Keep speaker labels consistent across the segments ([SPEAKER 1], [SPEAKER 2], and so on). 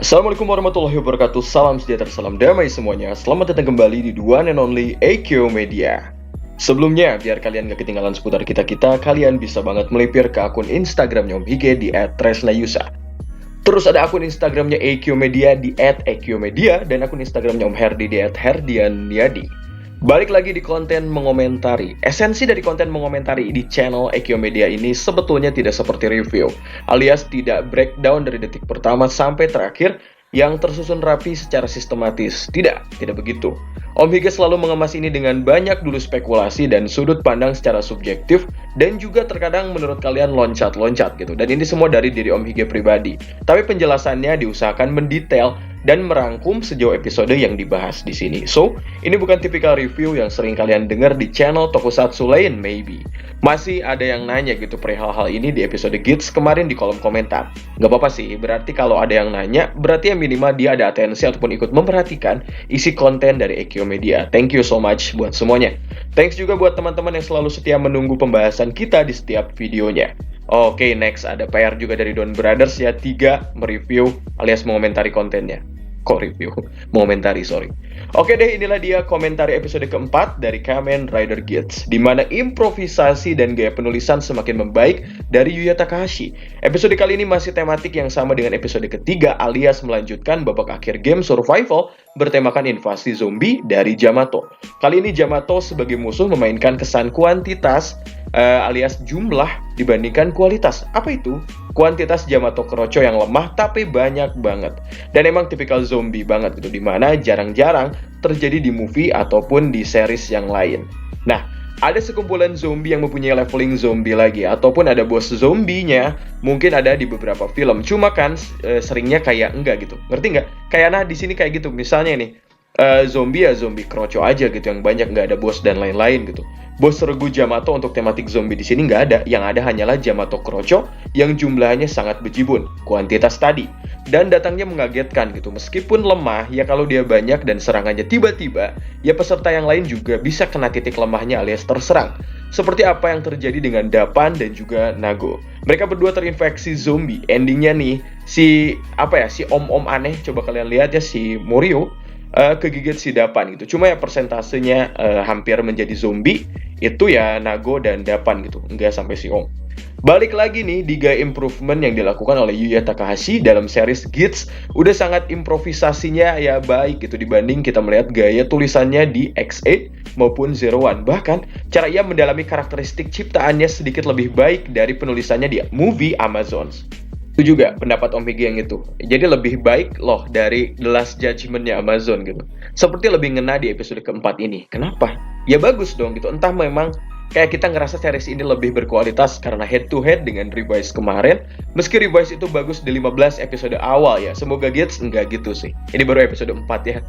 [SPEAKER 1] Assalamualaikum warahmatullahi wabarakatuh. Salam sejahtera, salam damai semuanya. Selamat datang kembali di The One and Only AQ Media. Sebelumnya, biar kalian gak ketinggalan seputar kita-kita, kalian bisa banget melipir ke akun Instagramnya Om Hige di @tresnayusa. Terus ada akun Instagramnya AQ Media di @AQ dan akun Instagramnya Om Herdi di @herdianyadi. Balik lagi di konten mengomentari. Esensi dari konten mengomentari di channel AQ Media ini sebetulnya tidak seperti review, alias tidak breakdown dari detik pertama sampai terakhir yang tersusun rapi secara sistematis. Tidak begitu. Om Hige selalu mengemas ini dengan banyak dulu spekulasi dan sudut pandang secara subjektif dan juga terkadang menurut kalian loncat-loncat gitu. Dan ini semua dari diri Om Hige pribadi. Tapi penjelasannya diusahakan mendetail dan merangkum sejauh episode yang dibahas di sini. So, ini bukan tipikal review yang sering kalian dengar di channel Tokusatsu lain, maybe. Masih ada yang nanya gitu perihal hal ini di episode Gits kemarin di kolom komentar. Gak apa-apa sih, berarti kalau ada yang nanya, berarti yang minimal dia ada atensi ataupun ikut memperhatikan isi konten dari AQ Media. Thank you so much buat semuanya. Thanks juga buat teman-teman yang selalu setia menunggu pembahasan kita di setiap videonya. Oke, next ada PR juga dari Don Brothers ya, 3 mereview alias mengomentari kontennya. Kok review? Mengomentari, sorry. Oke deh, inilah dia komentari episode keempat dari Kamen Rider Gits, di mana improvisasi dan gaya penulisan semakin membaik dari Yuya Takahashi. Episode kali ini masih tematik yang sama dengan episode ketiga, alias melanjutkan babak akhir game survival bertemakan invasi zombie dari Yamato. Kali ini Yamato sebagai musuh memainkan kesan kuantitas alias jumlah dibandingkan kualitas. Apa itu? Kuantitas Yamato Kroco yang lemah tapi banyak banget. Dan emang tipikal zombie banget gitu, dimana jarang-jarang terjadi di movie ataupun di series yang lain. Nah, ada sekumpulan zombie yang mempunyai leveling zombie lagi, ataupun ada bos zombinya mungkin ada di beberapa film. Cuma kan seringnya kayak enggak gitu. Ngerti nggak? Kayak nah di sini kayak gitu. Misalnya nih, zombie ya zombie kroco aja gitu yang banyak, nggak ada bos dan lain-lain gitu. Bos regu Yamato untuk tematik zombie di sini nggak ada. Yang ada hanyalah Yamato Kroco yang jumlahnya sangat bejibun, kuantitas tadi, dan datangnya mengagetkan gitu. Meskipun lemah, ya kalau dia banyak dan serangannya tiba-tiba, ya peserta yang lain juga bisa kena titik lemahnya alias terserang. Seperti apa yang terjadi dengan Dapan dan juga Nago. Mereka berdua terinfeksi zombie. Endingnya nih, si om-om aneh, coba kalian lihat ya, si Morio kegigit si Dapan gitu. Cuma ya persentasenya hampir menjadi zombie itu ya Nago dan Dapan gitu, enggak sampai si Om. Balik lagi nih di gaya improvement yang dilakukan oleh Yuya Takahashi dalam series Gits, udah sangat improvisasinya ya baik gitu dibanding kita melihat gaya tulisannya di X8 maupun Zero One. Bahkan cara ia mendalami karakteristik ciptaannya sedikit lebih baik dari penulisannya di movie Amazons. Itu juga pendapat Om Hige yang itu. Jadi lebih baik loh dari The Last Judgment-nya Amazon gitu. Seperti lebih ngena di episode keempat ini. Kenapa? Ya bagus dong gitu. Entah memang kayak kita ngerasa series ini lebih berkualitas karena head to head dengan Revise kemarin. Meski Revise itu bagus di 15 episode awal ya. Semoga Gits enggak gitu sih. Ini baru episode 4 ya.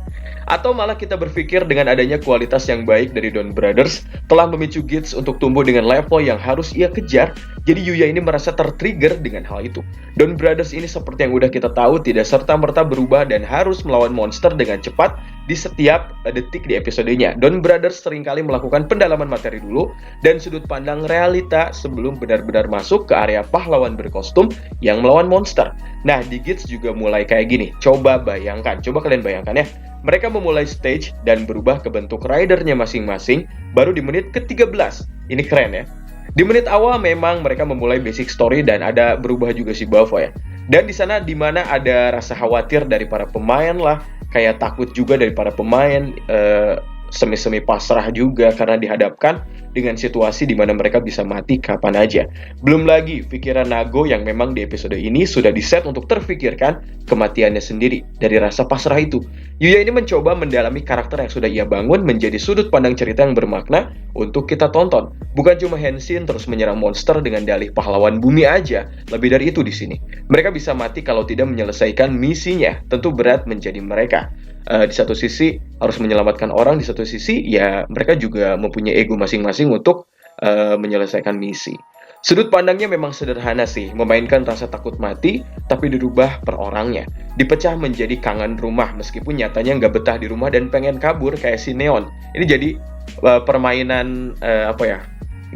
[SPEAKER 1] Atau malah kita berpikir dengan adanya kualitas yang baik dari Don Brothers telah memicu Gits untuk tumbuh dengan level yang harus ia kejar. Jadi Yuya ini merasa tertrigger dengan hal itu. Don Brothers ini seperti yang udah kita tahu tidak serta-merta berubah dan harus melawan monster dengan cepat di setiap detik di episodenya. Don Brothers seringkali melakukan pendalaman materi dulu dan sudut pandang realita sebelum benar-benar masuk ke area pahlawan berkostum yang melawan monster. Nah, di Gits juga mulai kayak gini. Coba kalian bayangkan ya. Mereka memulai stage dan berubah ke bentuk ridernya masing-masing baru di menit ke-13. Ini keren ya. Di menit awal memang mereka memulai basic story dan ada berubah juga si Bavo ya. Dan di sana dimana ada rasa khawatir dari para pemain lah, kayak takut juga dari para pemain, semi-semi pasrah juga karena dihadapkan dengan situasi di mana mereka bisa mati kapan aja. Belum lagi pikiran Nago yang memang di episode ini sudah diset untuk terfikirkan kematiannya sendiri dari rasa pasrah itu. Yuya ini mencoba mendalami karakter yang sudah ia bangun menjadi sudut pandang cerita yang bermakna untuk kita tonton. Bukan cuma Henshin terus menyerang monster dengan dalih pahlawan bumi aja. Lebih dari itu di sini. Mereka bisa mati kalau tidak menyelesaikan misinya. Tentu berat menjadi mereka. Di satu sisi harus menyelamatkan orang, di satu sisi ya mereka juga mempunyai ego masing-masing untuk menyelesaikan misi. Sudut pandangnya memang sederhana sih, memainkan rasa takut mati, tapi dirubah per orangnya. Dipecah menjadi kangen rumah, meskipun nyatanya nggak betah di rumah dan pengen kabur kayak si Neon. Ini jadi permainan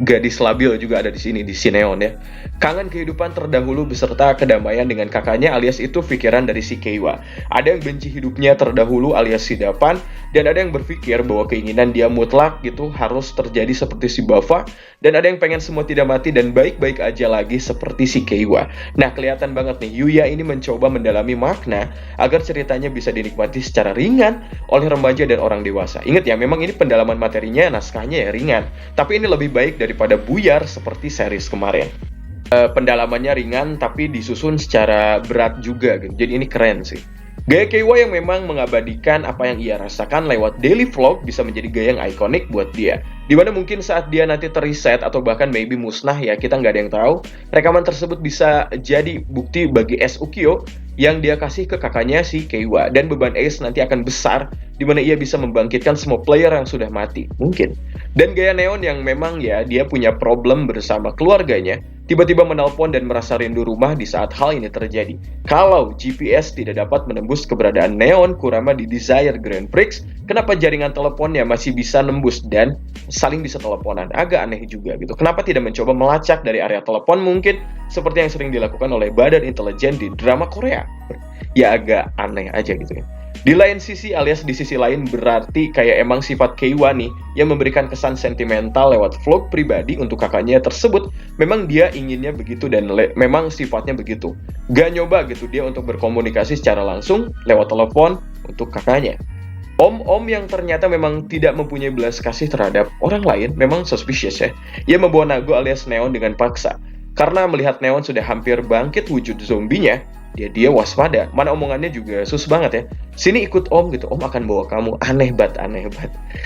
[SPEAKER 1] gadis labil juga ada di sini di si Neon ya. Kangen kehidupan terdahulu beserta kedamaian dengan kakaknya alias itu pikiran dari si Keiwa. Ada yang benci hidupnya terdahulu alias si Dapan, dan ada yang berpikir bahwa keinginan dia mutlak gitu harus terjadi seperti si Bafa, dan ada yang pengen semua tidak mati dan baik-baik aja lagi seperti si Keiwa. Nah, kelihatan banget nih Yuya ini mencoba mendalami makna agar ceritanya bisa dinikmati secara ringan oleh remaja dan orang dewasa. Ingat ya, memang ini pendalaman materinya, naskahnya ya ringan, tapi ini lebih baik daripada buyar seperti series kemarin. Pendalamannya ringan tapi disusun secara berat juga gitu. Jadi ini keren sih. Gaya Keiwa yang memang mengabadikan apa yang ia rasakan lewat daily vlog bisa menjadi gaya yang ikonik buat dia. Dimana mungkin saat dia nanti terreset atau bahkan maybe musnah ya, kita nggak ada yang tahu. Rekaman tersebut bisa jadi bukti bagi Ace Ukyo yang dia kasih ke kakaknya si Keiwa. Dan beban Ace nanti akan besar dimana ia bisa membangkitkan semua player yang sudah mati. Mungkin. Dan gaya Neon yang memang ya dia punya problem bersama keluarganya, tiba-tiba menelpon dan merasa rindu rumah di saat hal ini terjadi. Kalau GPS tidak dapat menembus keberadaan Neon Kurama di Desire Grand Prix, kenapa jaringan teleponnya masih bisa nembus dan saling bisa teleponan? Agak aneh juga gitu. Kenapa tidak mencoba melacak dari area telepon mungkin seperti yang sering dilakukan oleh badan intelijen di drama Korea? Ya agak aneh aja gitu ya. Di lain sisi alias di sisi lain berarti kayak emang sifat Keiwa nih yang memberikan kesan sentimental lewat vlog pribadi untuk kakaknya tersebut. Memang dia inginnya begitu dan memang sifatnya begitu. Gak nyoba gitu dia untuk berkomunikasi secara langsung lewat telepon untuk kakaknya. Om-om yang ternyata memang tidak mempunyai belas kasih terhadap orang lain memang suspicious ya. Ia membawa Nago alias Neon dengan paksa. Karena melihat Neon sudah hampir bangkit wujud zombinya, dia waspada. Mana omongannya juga sus banget ya. Sini ikut om gitu, om akan bawa kamu. Aneh banget.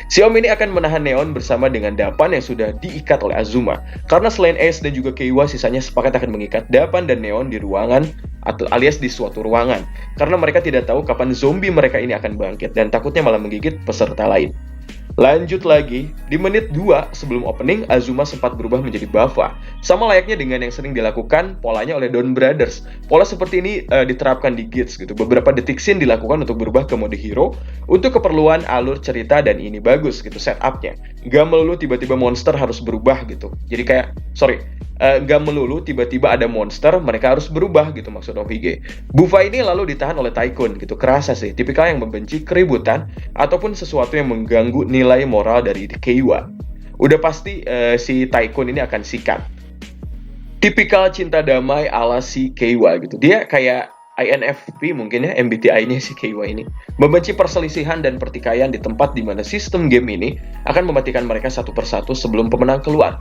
[SPEAKER 1] Si om ini akan menahan Neon bersama dengan Dapan yang sudah diikat oleh Azuma. Karena selain Ace dan juga Keiwa, sisanya sepakat akan mengikat Dapan dan Neon di ruangan atau alias di suatu ruangan. Karena mereka tidak tahu kapan zombie mereka ini akan bangkit dan takutnya malah menggigit peserta lain. Lanjut lagi, di menit 2 sebelum opening, Azuma sempat berubah menjadi Bafa. Sama layaknya dengan yang sering dilakukan polanya oleh Don Brothers. Pola seperti ini diterapkan di Gits gitu. Beberapa detik scene dilakukan untuk berubah ke mode hero untuk keperluan alur cerita dan ini bagus gitu setupnya. Gak melulu tiba-tiba monster harus berubah gitu. Jadi kayak, gak melulu tiba-tiba ada monster, mereka harus berubah gitu maksud OVG. Bufa ini lalu ditahan oleh Tycoon gitu, kerasa sih, tipikal yang membenci keributan ataupun sesuatu yang mengganggu nilai moral dari Keiwa. Udah pasti si Tycoon ini akan sikat. Tipikal cinta damai ala si Keiwa gitu, dia kayak INFP mungkin ya, MBTI-nya si Keiwa ini. Membenci perselisihan dan pertikaian di tempat di mana sistem game ini akan mematikan mereka satu persatu sebelum pemenang keluar.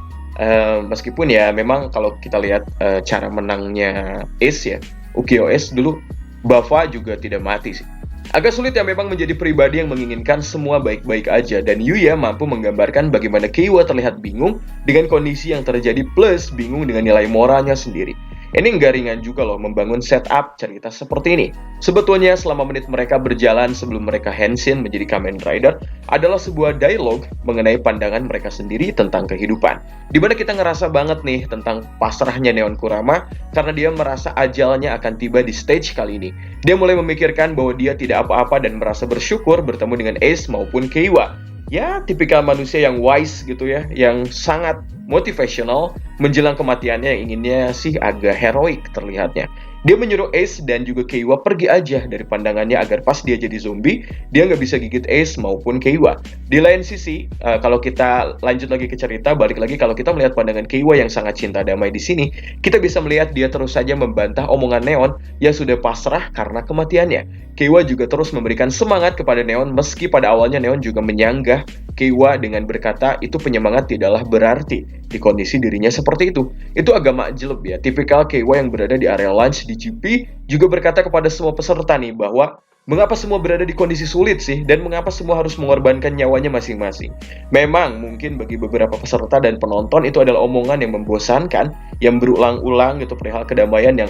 [SPEAKER 1] Meskipun ya memang kalau kita lihat cara menangnya Ace ya, Ukyo Ace dulu, Bafa juga tidak mati sih. Agak sulit ya memang menjadi pribadi yang menginginkan semua baik-baik aja, dan Yuya mampu menggambarkan bagaimana Keiwa terlihat bingung dengan kondisi yang terjadi plus bingung dengan nilai moralnya sendiri. Ini nggak ringan juga loh membangun setup cerita seperti ini. Sebetulnya selama menit mereka berjalan sebelum mereka henshin menjadi Kamen Rider adalah sebuah dialog mengenai pandangan mereka sendiri tentang kehidupan. Dimana kita ngerasa banget nih tentang pasrahnya Neon Kurama karena dia merasa ajalnya akan tiba di stage kali ini. Dia mulai memikirkan bahwa dia tidak apa-apa dan merasa bersyukur bertemu dengan Ace maupun Keiwa. Ya, tipikal manusia yang wise gitu ya, yang sangat motivational menjelang kematiannya yang inginnya sih agak heroik terlihatnya. Dia menyuruh Ace dan juga Keiwa pergi aja dari pandangannya agar pas dia jadi zombie, dia nggak bisa gigit Ace maupun Keiwa. Di lain sisi, kalau kita lanjut lagi ke cerita, balik lagi kalau kita melihat pandangan Keiwa yang sangat cinta damai di sini, kita bisa melihat dia terus saja membantah omongan Neon yang sudah pasrah karena kematiannya. Keiwa juga terus memberikan semangat kepada Neon meski pada awalnya Neon juga menyanggah Keiwa dengan berkata itu penyemangat tidaklah berarti di kondisi dirinya seperti itu. Itu agak makjeleb ya, tipikal Keiwa yang berada di area lunch di GP juga berkata kepada semua peserta nih bahwa mengapa semua berada di kondisi sulit sih dan mengapa semua harus mengorbankan nyawanya masing-masing. Memang mungkin bagi beberapa peserta dan penonton itu adalah omongan yang membosankan, yang berulang-ulang gitu perihal kedamaian yang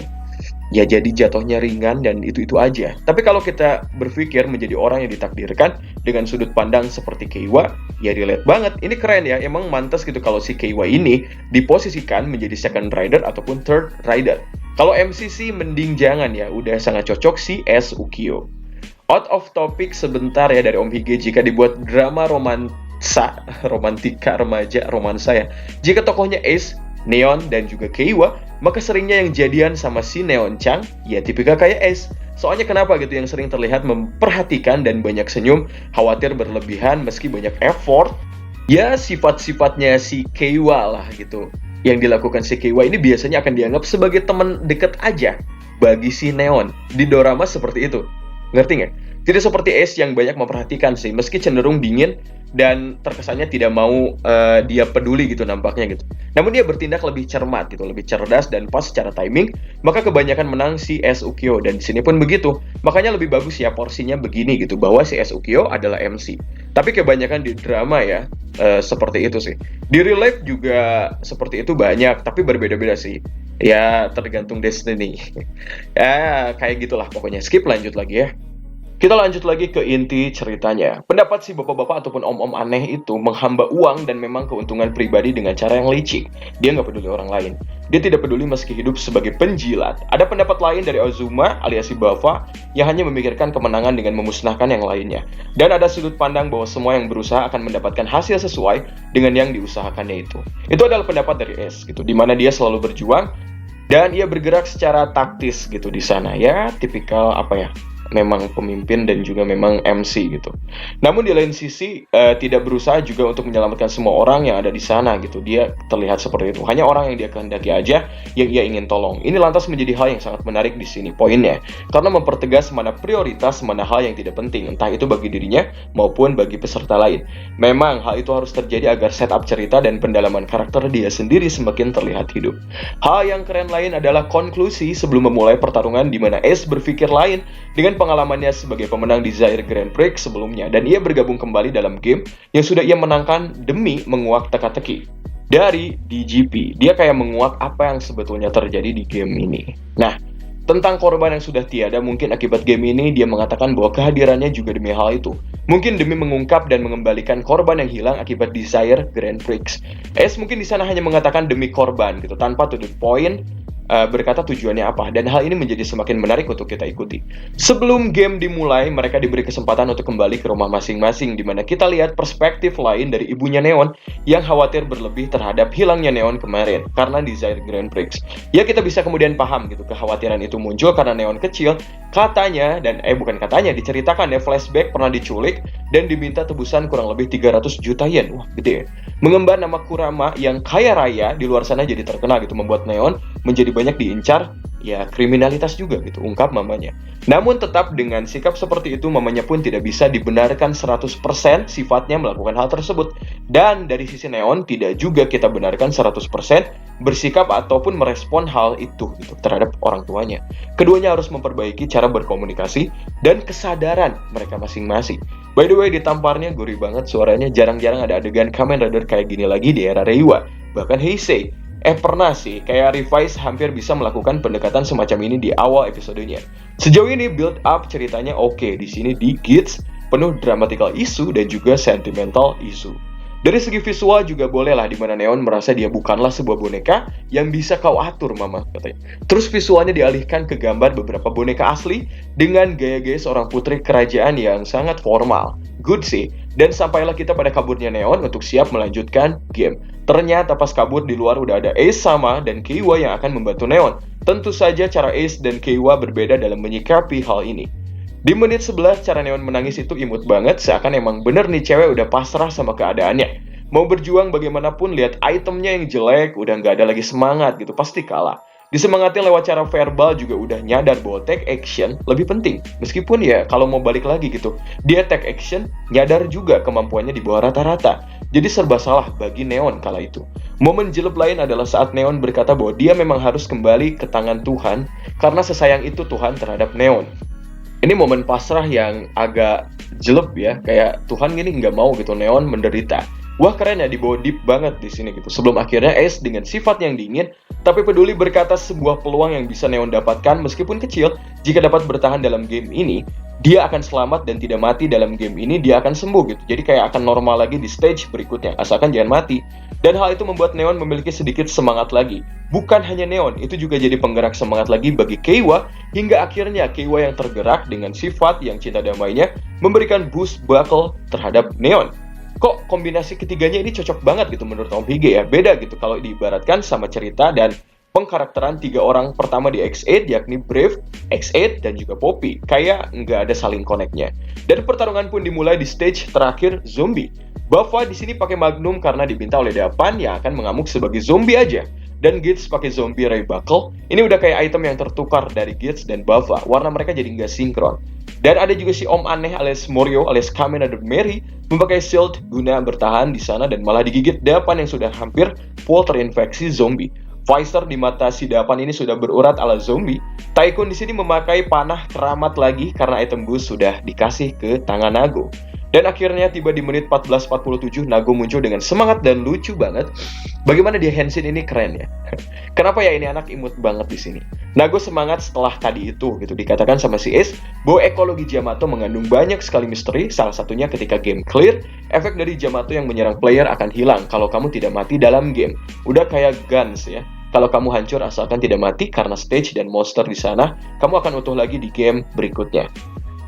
[SPEAKER 1] ya jadi jatuhnya ringan dan itu-itu aja. Tapi kalau kita berpikir menjadi orang yang ditakdirkan dengan sudut pandang seperti Keiwa, ya relate banget. Ini keren ya, emang mantas gitu kalau si Keiwa ini diposisikan menjadi second rider ataupun third rider. Kalau MCC mending jangan ya, udah sangat cocok si Ace Ukyo. Out of topic sebentar ya dari Om Hige, jika dibuat drama romantis romantika remaja, romansa ya. Jika tokohnya Ace, Neon, dan juga Keiwa, maka seringnya yang jadian sama si Neon Chang, ya tipikal kayak Ace. Soalnya kenapa gitu, yang sering terlihat memperhatikan dan banyak senyum, khawatir berlebihan meski banyak effort. Ya sifat-sifatnya si Keiwa lah gitu. Yang dilakukan si Keiwa ini biasanya akan dianggap sebagai teman dekat aja bagi si Neon. Di dorama seperti itu. Ngerti nggak? Tidak seperti Ace yang banyak memperhatikan sih, meski cenderung dingin dan terkesannya tidak mau dia peduli gitu nampaknya gitu. Namun dia bertindak lebih cermat gitu, lebih cerdas dan pas secara timing, maka kebanyakan menang si S Ukyo, dan di sini pun begitu. Makanya lebih bagus ya porsinya begini gitu, bahwa si S Ukyo adalah MC. Tapi kebanyakan di drama ya seperti itu sih. Di real life juga seperti itu banyak, tapi berbeda-beda sih. Ya tergantung destiny. Ya kayak gitulah pokoknya. Skip, lanjut lagi ya. Kita lanjut lagi ke inti ceritanya. Pendapat si bapak-bapak ataupun om-om aneh itu menghamba uang dan memang keuntungan pribadi dengan cara yang licik. Dia nggak peduli orang lain. Dia tidak peduli meski hidup sebagai penjilat. Ada pendapat lain dari Ozuma alias si Bafa yang hanya memikirkan kemenangan dengan memusnahkan yang lainnya. Dan ada sudut pandang bahwa semua yang berusaha akan mendapatkan hasil sesuai dengan yang diusahakannya itu. Itu adalah pendapat dari S gitu, di mana dia selalu berjuang dan ia bergerak secara taktis gitu di sana. Ya, tipikal apa ya? Memang pemimpin dan juga memang MC gitu. Namun di lain sisi tidak berusaha juga untuk menyelamatkan semua orang yang ada di sana gitu. Dia terlihat seperti itu. Hanya orang yang dia kehendaki aja yang ia ingin tolong. Ini lantas menjadi hal yang sangat menarik di sini poinnya. Karena mempertegas mana prioritas, mana hal yang tidak penting, entah itu bagi dirinya maupun bagi peserta lain. Memang hal itu harus terjadi agar setup cerita dan pendalaman karakter dia sendiri semakin terlihat hidup. Hal yang keren lain adalah konklusi sebelum memulai pertarungan di mana Ace berpikir lain dengan pengalamannya sebagai pemenang di Zaire Grand Prix sebelumnya, dan ia bergabung kembali dalam game yang sudah ia menangkan demi menguak teka-teki dari DGP. Dia kayak menguak apa yang sebetulnya terjadi di game ini. Nah, tentang korban yang sudah tiada mungkin akibat game ini, dia mengatakan bahwa kehadirannya juga demi hal itu. Mungkin demi mengungkap dan mengembalikan korban yang hilang akibat Desire Grand Prix. Mungkin di sana hanya mengatakan demi korban gitu, tanpa to the point berkata tujuannya apa, dan hal ini menjadi semakin menarik untuk kita ikuti. Sebelum game dimulai, mereka diberi kesempatan untuk kembali ke rumah masing-masing, di mana kita lihat perspektif lain dari ibunya Neon yang khawatir berlebih terhadap hilangnya Neon kemarin karena Desire Grand Prix. Ya, kita bisa kemudian paham gitu, kekhawatiran itu muncul karena Neon kecil katanya, dan bukan katanya, diceritakan ya, flashback pernah diculik dan diminta tebusan kurang lebih 300 juta yen. Wah, gede ya. Mengemban nama Kurama yang kaya raya di luar sana jadi terkenal gitu, membuat Neon menjadi banyak diincar, ya kriminalitas juga gitu, ungkap mamanya. Namun tetap dengan sikap seperti itu, mamanya pun tidak bisa dibenarkan 100% sifatnya melakukan hal tersebut. Dan dari sisi Neon, tidak juga kita benarkan 100% bersikap ataupun merespon hal itu gitu, terhadap orang tuanya. Keduanya harus memperbaiki cara berkomunikasi dan kesadaran mereka masing-masing. By the way, ditamparnya gurih banget suaranya, jarang-jarang ada adegan Kamen Rider kayak gini lagi di era Reiwa. Bahkan Heisei pernah sih, kayak Revise hampir bisa melakukan pendekatan semacam ini di awal episodenya. Sejauh ini build up ceritanya oke. Di sini di Kids penuh dramatical isu dan juga sentimental isu. Dari segi visual juga boleh lah, dimana Neon merasa dia bukanlah sebuah boneka yang bisa kau atur, mama katanya. Terus visualnya dialihkan ke gambar beberapa boneka asli dengan gaya-gaya seorang putri kerajaan yang sangat formal. Good sih. Dan sampailah kita pada kaburnya Neon untuk siap melanjutkan game. Ternyata pas kabur di luar udah ada Ace sama dan Keiwa yang akan membantu Neon. Tentu saja cara Ace dan Keiwa berbeda dalam menyikapi hal ini. Di menit 11, cara Neon menangis itu imut banget, seakan emang bener nih cewek udah pasrah sama keadaannya. Mau berjuang bagaimanapun, lihat itemnya yang jelek, udah nggak ada lagi semangat gitu, pasti kalah. Disemangatin lewat cara verbal juga udah nyadar bahwa take action lebih penting. Meskipun ya kalau mau balik lagi gitu, dia take action, nyadar juga kemampuannya di bawah rata-rata. Jadi serba salah bagi Neon kala itu. Momen jelek lain adalah saat Neon berkata bahwa dia memang harus kembali ke tangan Tuhan karena sesayang itu Tuhan terhadap Neon. Ini momen pasrah yang agak jelek ya, kayak Tuhan gini nggak mau gitu Neon menderita. Wah keren ya, dibawa deep banget di sini gitu. Sebelum akhirnya Ace dengan sifat yang dingin tapi peduli berkata sebuah peluang yang bisa Neon dapatkan meskipun kecil, jika dapat bertahan dalam game ini, dia akan selamat dan tidak mati dalam game ini, dia akan sembuh gitu. Jadi kayak akan normal lagi di stage berikutnya, asalkan jangan mati. Dan hal itu membuat Neon memiliki sedikit semangat lagi. Bukan hanya Neon, itu juga jadi penggerak semangat lagi bagi Keiwa, hingga akhirnya Keiwa yang tergerak dengan sifat yang cinta damainya memberikan boost bakal terhadap Neon. kok kombinasi ketiganya ini cocok banget gitu menurut Om Hige ya. Beda gitu kalau diibaratkan sama cerita dan pengkarakteran 3 orang pertama di X8, yakni Brave, X8, dan juga Poppy. Kayak nggak ada saling connect-nya. Dan pertarungan pun dimulai di stage terakhir zombie. Buffa di sini pakai Magnum karena dipinta oleh Dapan yang akan mengamuk sebagai zombie aja. Dan Gitz pakai zombie Ray Buckle. Ini udah kayak item yang tertukar dari Gitz dan Buffa. Warna mereka jadi nggak sinkron. Dan ada juga si Om Aneh alias Morio alias Kamen Rider Mary memakai shield guna bertahan di sana dan malah digigit Dapan yang sudah hampir full terinfeksi zombie. Visor di mata si Dapan ini sudah berurat ala zombie. Tycoon di sini memakai panah keramat lagi karena item boost sudah dikasih ke tangan Nago. Dan akhirnya tiba di menit 14.47, Nago muncul dengan semangat dan lucu banget. Bagaimana dia Henshin ini keren ya. Kenapa ya ini anak imut banget di sini? Nago semangat setelah tadi itu gitu dikatakan sama si Ace bahwa ekologi Yamato mengandung banyak sekali misteri. Salah satunya ketika game clear, efek dari Yamato yang menyerang player akan hilang kalau kamu tidak mati dalam game. Udah kayak Guns ya. Kalau kamu hancur asalkan tidak mati karena stage dan monster di sana, kamu akan utuh lagi di game berikutnya.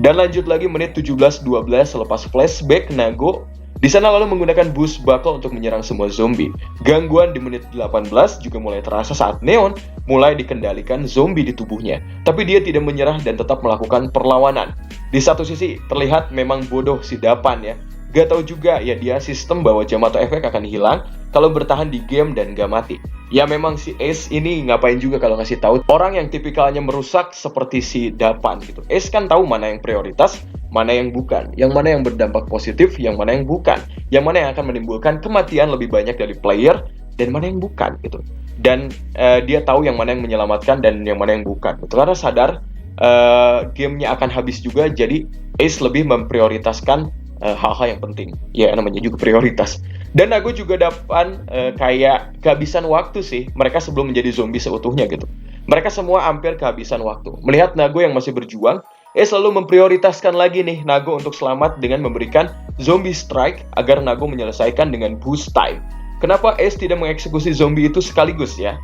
[SPEAKER 1] Dan lanjut lagi menit 17.12 selepas flashback Nago di sana lalu menggunakan boost buckle untuk menyerang semua zombie. Gangguan di menit 18 juga mulai terasa saat Neon mulai dikendalikan zombie di tubuhnya. Tapi dia tidak menyerah dan tetap melakukan perlawanan. Di satu sisi terlihat memang bodoh si Dapan ya. Gak tahu juga ya dia sistem bahwa Yamato efek akan hilang kalau bertahan di game dan gak mati. Ya memang si Ace ini ngapain juga kalau ngasih tahu orang yang tipikalnya merusak seperti si Dapan gitu. Ace kan tahu mana yang prioritas, mana yang bukan, yang mana yang berdampak positif, yang mana yang bukan, yang mana yang akan menimbulkan kematian lebih banyak dari player dan mana yang bukan gitu. Dan dia tahu yang mana yang menyelamatkan dan yang mana yang bukan. Gitu. Karena sadar gamenya akan habis juga, jadi Ace lebih memprioritaskan hal-hal yang penting. Ya namanya juga prioritas. Dan Nago juga dapat kayak kehabisan waktu sih. Mereka sebelum menjadi zombie seutuhnya gitu. Mereka semua hampir kehabisan waktu. Melihat Nago yang masih berjuang, selalu memprioritaskan lagi nih Nago untuk selamat dengan memberikan zombie strike agar Nago menyelesaikan dengan boost time. Kenapa Ace tidak mengeksekusi zombie itu sekaligus ya?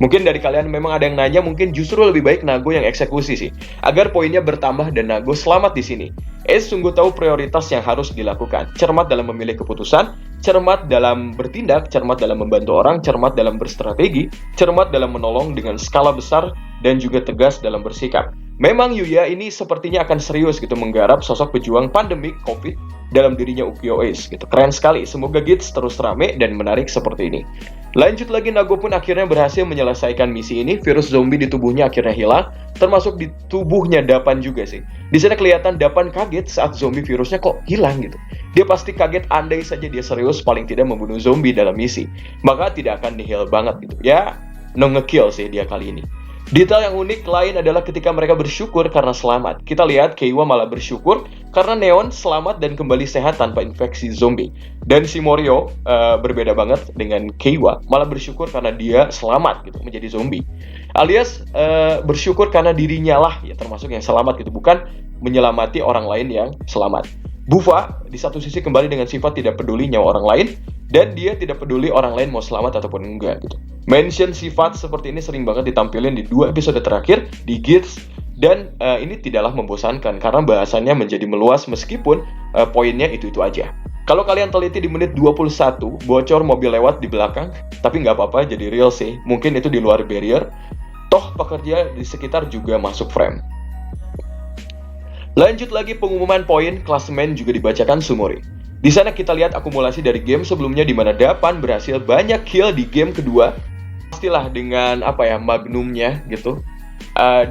[SPEAKER 1] Mungkin dari kalian memang ada yang nanya, mungkin justru lebih baik Nago yang eksekusi sih, agar poinnya bertambah dan Nago selamat di sini. Ace sungguh tahu prioritas yang harus dilakukan, cermat dalam memilih keputusan, cermat dalam bertindak, cermat dalam membantu orang, cermat dalam berstrategi, cermat dalam menolong dengan skala besar, dan juga tegas dalam bersikap. Memang Yuya ini sepertinya akan serius gitu menggarap sosok pejuang pandemik COVID dalam dirinya Ukyo Ace gitu. Keren sekali, semoga Gitz terus rame dan menarik seperti ini. Lanjut lagi, Nago pun akhirnya berhasil menyelesaikan misi ini. Virus zombie di tubuhnya akhirnya hilang, termasuk di tubuhnya Dapan juga sih. Di sana kelihatan Dapan kaget saat zombie virusnya kok hilang gitu. Dia pasti kaget andai saja dia serius paling tidak membunuh zombie dalam misi. Maka tidak akan di-heal banget gitu. Ya, no nge-kill sih dia kali ini. Detail yang unik lain adalah ketika mereka bersyukur karena selamat. Kita lihat Keiwa malah bersyukur karena Neon selamat dan kembali sehat tanpa infeksi zombie. Dan si Morio berbeda banget dengan Keiwa, malah bersyukur karena dia selamat gitu menjadi zombie. Alias bersyukur karena dirinya lah ya termasuk yang selamat gitu, bukan menyelamati orang lain yang selamat. Buffa di satu sisi kembali dengan sifat tidak peduli nyawa orang lain, dan dia tidak peduli orang lain mau selamat ataupun enggak gitu. Mention sifat seperti ini sering banget ditampilin di 2 episode terakhir di Gitz, dan ini tidaklah membosankan karena bahasannya menjadi meluas meskipun poinnya itu-itu aja. Kalau kalian teliti di menit 21, bocor mobil lewat di belakang, tapi nggak apa-apa jadi real sih, mungkin itu di luar barrier, toh pekerja di sekitar juga masuk frame. Lanjut lagi pengumuman poin, klasemen juga dibacakan Sumori. Di sana kita lihat akumulasi dari game sebelumnya di mana Dapan berhasil banyak kill di game kedua. Pastilah dengan magnumnya gitu.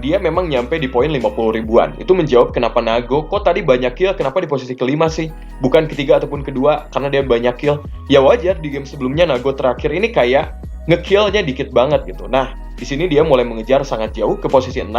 [SPEAKER 1] Dia memang nyampe di poin 50 ribuan. Itu menjawab kenapa Nago kok tadi banyak kill, kenapa di posisi kelima sih? Bukan ketiga ataupun kedua karena dia banyak kill. Ya wajar, di game sebelumnya Nago terakhir ini kayak nge-killnya dikit banget gitu. Nah, di sini dia mulai mengejar sangat jauh ke posisi 6.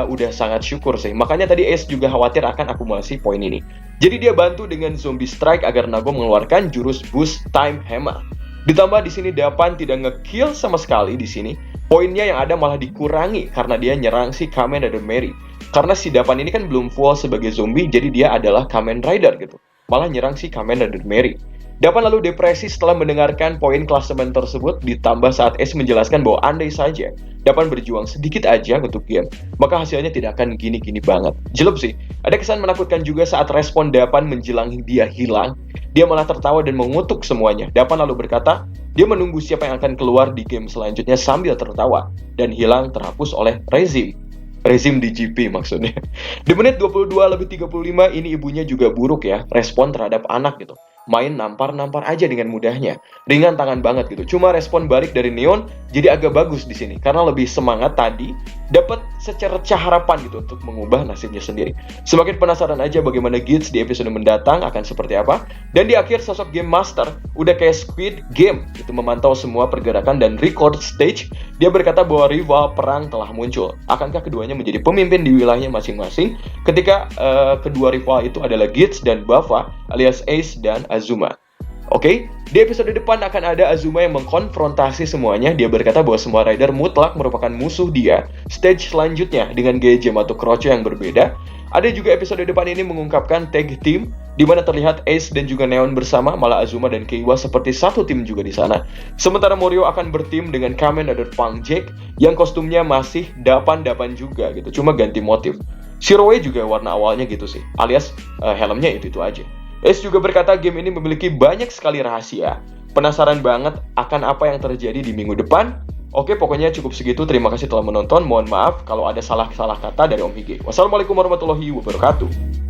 [SPEAKER 1] Udah sangat syukur sih. Makanya tadi Ace juga khawatir akan akumulasi poin ini. Jadi dia bantu dengan zombie strike agar Nago mengeluarkan jurus boost time hammer. Ditambah di sini Dapan tidak nge-kill sama sekali di sini. Poinnya yang ada malah dikurangi karena dia nyerang si Kamen Rider Mary. Karena si Dapan ini kan belum full sebagai zombie, jadi dia adalah Kamen Rider gitu. Malah nyerang si Kamen Rider Mary. Dapan lalu depresi setelah mendengarkan poin klasemen tersebut, ditambah saat Ace menjelaskan bahwa andai saja Dapan berjuang sedikit aja untuk game, maka hasilnya tidak akan gini-gini banget. Jelek sih. Ada kesan menakutkan juga saat respon Dapan menjelang dia hilang. Dia malah tertawa dan mengutuk semuanya. Dapan lalu berkata, dia menunggu siapa yang akan keluar di game selanjutnya sambil tertawa, dan hilang terhapus oleh rezim di GP maksudnya. Di menit 22:35 ini ibunya juga buruk ya, respon terhadap anak gitu. Main nampar-nampar aja dengan mudahnya. Ringan tangan banget gitu. Cuma respon balik dari Neon jadi agak bagus di sini karena lebih semangat tadi, dapat secercah harapan gitu untuk mengubah nasibnya sendiri. Semakin penasaran aja bagaimana Gits di episode mendatang akan seperti apa. Dan di akhir sosok Game Master udah kayak Squid Game gitu, memantau semua pergerakan dan record stage. Dia berkata bahwa rival perang telah muncul. Akankah keduanya menjadi pemimpin di wilayahnya masing-masing ketika kedua rival itu adalah Gits dan Buffa alias Ace dan Azuma. Oke, di episode depan akan ada Azuma yang mengkonfrontasi semuanya. Dia berkata bahwa semua rider mutlak merupakan musuh dia. Stage selanjutnya dengan gaya Yamato Croce yang berbeda. Ada juga episode depan ini mengungkapkan tag team, di mana terlihat Ace dan juga Neon bersama, malah Azuma dan Keiwa seperti satu tim juga di sana. Sementara Morio akan bertim dengan Kamen Rider Punk Jack, yang kostumnya masih dapan-dapan juga gitu, cuma ganti motif. Shiroe juga warna awalnya gitu sih, alias helmnya itu aja. Ace juga berkata game ini memiliki banyak sekali rahasia. Penasaran banget akan apa yang terjadi di minggu depan? Oke, pokoknya cukup segitu. Terima kasih telah menonton. Mohon maaf kalau ada salah-salah kata dari Om Hige. Wassalamualaikum warahmatullahi wabarakatuh.